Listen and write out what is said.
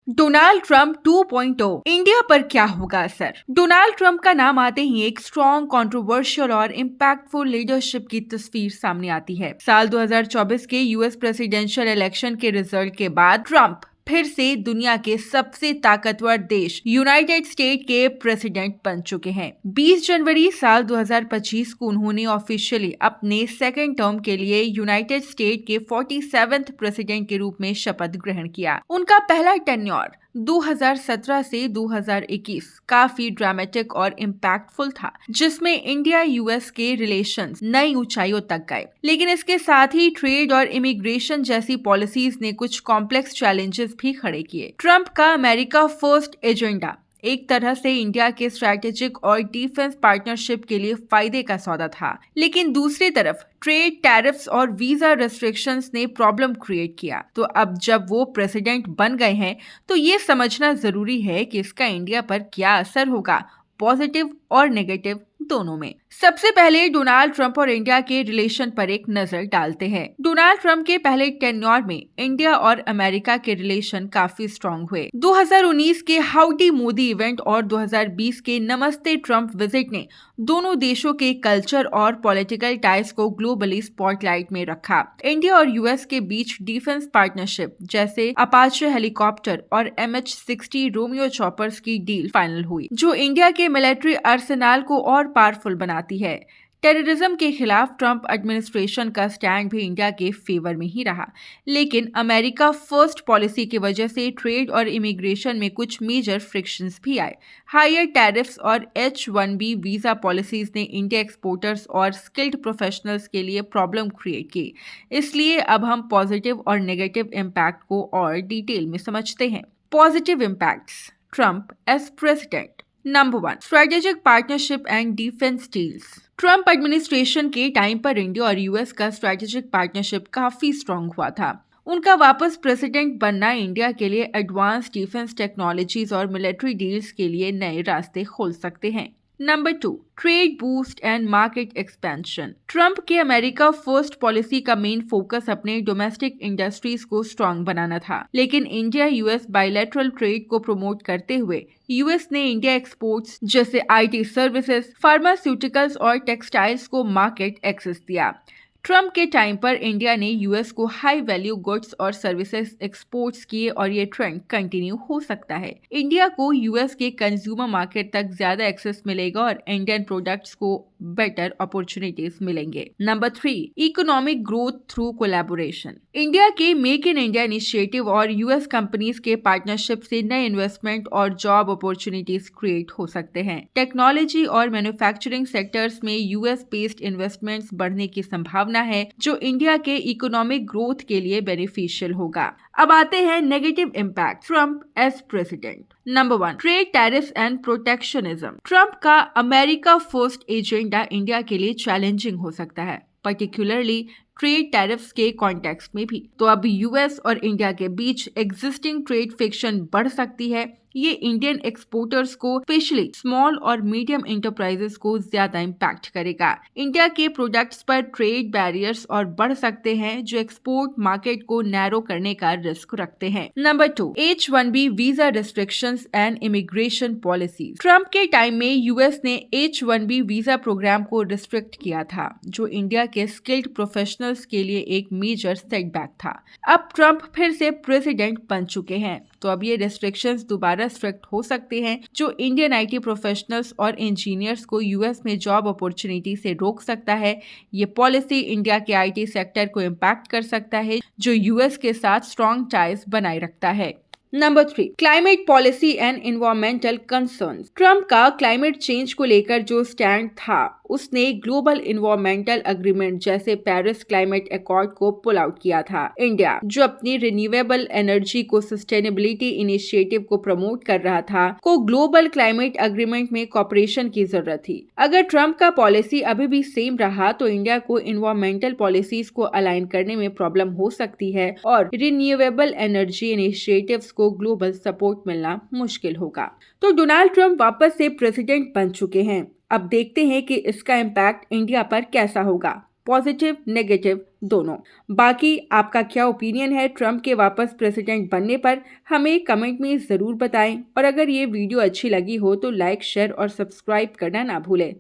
Donald Trump 2.0 India पर क्या होगा असर। डोनाल्ड ट्रंप का नाम आते ही एक स्ट्रॉन्ग, कंट्रोवर्शियल और इम्पैक्टफुल लीडरशिप की तस्वीर सामने आती है। साल 2024 के यूएस प्रेसिडेंशियल इलेक्शन के रिजल्ट के बाद ट्रंप फिर से दुनिया के सबसे ताकतवर देश यूनाइटेड स्टेट के प्रेसिडेंट बन चुके हैं। 20 जनवरी साल 2025 को उन्होंने ऑफिशियली अपने सेकेंड टर्म के लिए यूनाइटेड स्टेट के 47वें प्रेसिडेंट के रूप में शपथ ग्रहण किया। उनका पहला टेन्योर 2017 से 2021 काफी ड्रामेटिक और इम्पैक्टफुल था, जिसमें इंडिया यूएस के रिलेशंस नई ऊंचाइयों तक गए। लेकिन इसके साथ ही ट्रेड और इमिग्रेशन जैसी पॉलिसीज ने कुछ कॉम्प्लेक्स चैलेंजेस भी खड़े किए। ट्रंप का अमेरिका फर्स्ट एजेंडा एक तरह से इंडिया के स्ट्रैटेजिक और डिफेंस पार्टनरशिप के लिए फायदे का सौदा था, लेकिन दूसरी तरफ ट्रेड, टैरिफ्स और वीजा रेस्ट्रिक्शंस ने प्रॉब्लम क्रिएट किया। तो अब जब वो प्रेसिडेंट बन गए हैं तो ये समझना जरूरी है कि इसका इंडिया पर क्या असर होगा, पॉजिटिव और नेगेटिव दोनों में। सबसे पहले डोनाल्ड ट्रंप और इंडिया के रिलेशन पर एक नजर डालते हैं। डोनाल्ड ट्रंप के पहले टेन्योर में इंडिया और अमेरिका के रिलेशन काफी स्ट्रांग हुए। 2019 के हाउडी मोदी इवेंट और 2020 के नमस्ते ट्रंप विजिट ने दोनों देशों के कल्चर और पॉलिटिकल टाइज को ग्लोबली स्पॉटलाइट में रखा। इंडिया और यूएस के बीच डिफेंस पार्टनरशिप जैसे अपाचे हेलीकॉप्टर और MH-60 रोमियो चॉपर्स की डील फाइनल हुई, जो इंडिया के मिलिट्री आर्सेनल को और पावरफुल बनाती है। टेररिज्म के खिलाफ ट्रंप एडमिनिस्ट्रेशन का स्टैंड भी इंडिया के फेवर में ही रहा, लेकिन अमेरिका फर्स्ट पॉलिसी की वजह से ट्रेड और इमिग्रेशन में कुछ मेजर फ्रिक्शंस भी आए। हायर टैरिफ्स और H-1B वीजा पॉलिसीज ने इंडिया एक्सपोर्टर्स और स्किल्ड प्रोफेशनल्स के लिए प्रॉब्लम क्रिएट की। इसलिए अब हम पॉजिटिव और नेगेटिव इम्पैक्ट को और डिटेल में समझते हैं। Positive impacts. Trump as president. Number 1, strategic partnership and defence deals. Trump administration के टाइम पर इंडिया और यूएस का स्ट्रेटेजिक पार्टनरशिप काफी स्ट्रांग हुआ था। उनका वापस प्रेसिडेंट बनना इंडिया के लिए एडवांस डिफेंस टेक्नोलॉजीज और मिलिट्री डील्स के लिए नए रास्ते खोल सकते हैं। Number 2, trade boost and market expansion. Trump के अमेरिका फर्स्ट पॉलिसी का मेन फोकस अपने डोमेस्टिक इंडस्ट्रीज को स्ट्रांग बनाना था, लेकिन इंडिया यूएस बायलैटरल ट्रेड को प्रमोट करते हुए यूएस ने इंडिया एक्सपोर्ट्स जैसे IT सर्विसेज, फार्मास्यूटिकल्स और टेक्सटाइल्स को मार्केट एक्सेस दिया। ट्रंप के टाइम पर इंडिया ने यूएस को हाई वैल्यू गुड्स और सर्विसेज एक्सपोर्ट्स किए और ये ट्रेंड कंटिन्यू हो सकता है। इंडिया को यूएस के कंज्यूमर मार्केट तक ज्यादा एक्सेस मिलेगा और इंडियन प्रोडक्ट्स को बेटर अपॉर्चुनिटीज मिलेंगे। Number 3, economic growth through collaboration. India के मेक इन इंडिया इनिशिएटिव और यूएस कंपनीज के पार्टनरशिप से नए इन्वेस्टमेंट और जॉब अपॉर्चुनिटीज क्रिएट हो सकते हैं। टेक्नोलॉजी और मैन्युफैक्चरिंग सेक्टर्स में यूएस बेस्ड इन्वेस्टमेंट्स बढ़ने की संभावना है, जो इंडिया के इकोनॉमिक ग्रोथ के लिए बेनिफिशियल होगा। अब आते हैं negative impact. Trump as president. Number 1, trade, tariffs and protectionism. Trump का अमेरिका फर्स्ट एजेंडा इंडिया के लिए चैलेंजिंग हो सकता है, पर्टिकुलरली ट्रेड टैरिफ्स के कॉन्टेक्स्ट में भी। तो अब यूएस और इंडिया के बीच एग्जिस्टिंग ट्रेड फ्रिक्शन बढ़ सकती है। ये इंडियन एक्सपोर्टर्स को, स्पेशली स्मॉल और मीडियम एंटरप्राइजेस को ज्यादा इम्पैक्ट करेगा। इंडिया के प्रोडक्ट्स पर ट्रेड बैरियर्स और बढ़ सकते हैं, जो एक्सपोर्ट मार्केट को नैरो करने का रिस्क रखते हैं। Number 2, H-1B visa restrictions and immigration policies. Trump के टाइम में यूएस ने H-1B वीजा प्रोग्राम को रिस्ट्रिक्ट किया था, जो इंडिया के स्किल्ड प्रोफेशनल्स के लिए एक मेजर सेटबैक था। अब ट्रंप फिर से प्रेसिडेंट बन चुके हैं, तो अब ये रेस्ट्रिक्शंस दोबारा स्ट्रिक्ट हो सकते हैं, जो इंडियन IT प्रोफेशनल्स और इंजीनियर्स को यूएस में जॉब अपॉर्चुनिटी से रोक सकता है। ये पॉलिसी इंडिया के IT सेक्टर को इम्पैक्ट कर सकता है, जो यूएस के साथ स्ट्रॉन्ग टाइज बनाए रखता है। Number 3, climate policy and environmental concerns. Trump का क्लाइमेट चेंज को लेकर जो स्टैंड था, उसने ग्लोबल एनवायरमेंटल एग्रीमेंट जैसे पेरिस क्लाइमेट अकॉर्ड को पुल आउट किया था। इंडिया, जो अपनी रिन्यूएबल एनर्जी को सस्टेनेबिलिटी इनिशिएटिव को प्रमोट कर रहा था, को ग्लोबल क्लाइमेट एग्रीमेंट में कॉपरेशन की जरूरत थी। अगर ट्रंप का पॉलिसी अभी भी सेम रहा तो इंडिया को एनवायरमेंटल पॉलिसीज को अलाइन करने में प्रॉब्लम हो सकती है और रिन्यूएबल एनर्जी इनिशिएटिव्स को ग्लोबल सपोर्ट मिलना मुश्किल होगा। तो डोनाल्ड ट्रंप वापस से प्रेसिडेंट बन चुके हैं। अब देखते हैं कि इसका इम्पैक्ट इंडिया पर कैसा होगा, पॉजिटिव नेगेटिव दोनों। बाकी आपका क्या ओपिनियन है ट्रम्प के वापस प्रेसिडेंट बनने पर, हमें कमेंट में ज़रूर बताएं। और अगर ये वीडियो अच्छी लगी हो तो लाइक, शेयर और सब्सक्राइब करना ना भूलें।